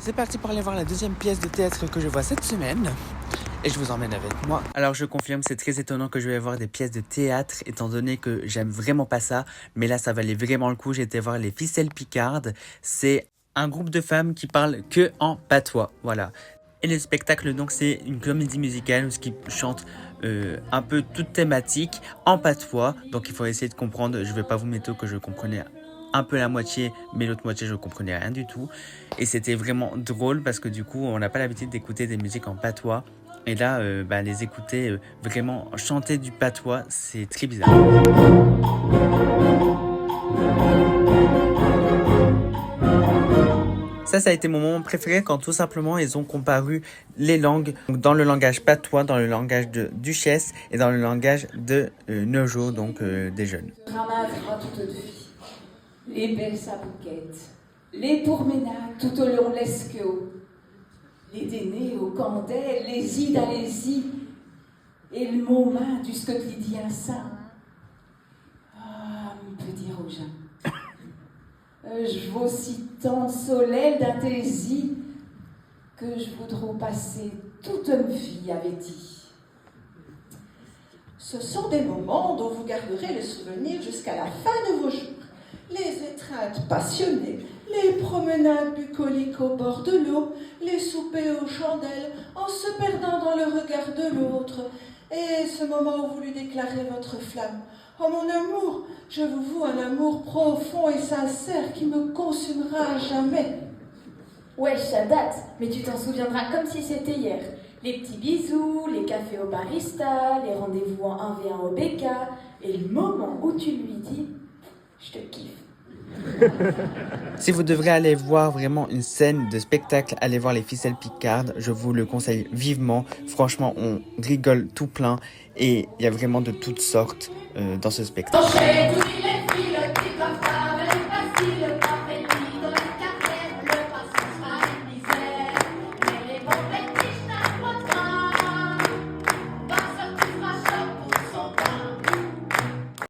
C'est parti pour aller voir la deuxième pièce de théâtre que je vois cette semaine. Et je vous emmène avec moi. Alors je confirme, c'est très étonnant que je vais voir des pièces de théâtre, étant donné que j'aime vraiment pas ça. Mais là, ça valait vraiment le coup. J'ai été voir les Ficelles Picardes. C'est un groupe de femmes qui parlent que en patois. Voilà. Et le spectacle, donc, c'est une comédie musicale qui chante un peu toute thématique en patois. Donc il faut essayer de comprendre. Je vais pas vous mettre que je comprenais un peu la moitié, mais l'autre moitié, je comprenais rien du tout. Et c'était vraiment drôle parce que du coup, on n'a pas l'habitude d'écouter des musiques en patois. Et là, les écouter vraiment chanter du patois, c'est très bizarre. Ça a été mon moment préféré quand tout simplement ils ont comparu les langues dans le langage patois, dans le langage de Duchesse et dans le langage de Nojo, donc des jeunes. Ramassera toute de vie, les belles sabouquettes, les pourménades tout au long l'esqueau, les dénés aux candelles, les ides à les et le mot main du scotidien saint. Ah, me peut dire aux gens. Je vaux si tant soleil d'inthésie que je voudrais passer toute une vie, avait dit. Ce sont des moments dont vous garderez le souvenir jusqu'à la fin de vos jours. Les étreintes passionnées, les promenades bucoliques au bord de l'eau, les soupers aux chandelles en se perdant dans le regard de l'autre, et ce moment où vous lui déclarez votre flamme. Oh mon amour, je vous voue un amour profond et sincère qui me consumera à jamais. Ouais, ça date, mais tu t'en souviendras comme si c'était hier. Les petits bisous, les cafés au barista, les rendez-vous en 1v1 au BK, et le moment où tu lui dis « je te kiffe ». Si vous devrez aller voir vraiment une scène de spectacle, allez voir les Ficelles Picardes, je vous le conseille vivement. Franchement, on rigole tout plein et il y a vraiment de toutes sortes dans ce spectacle.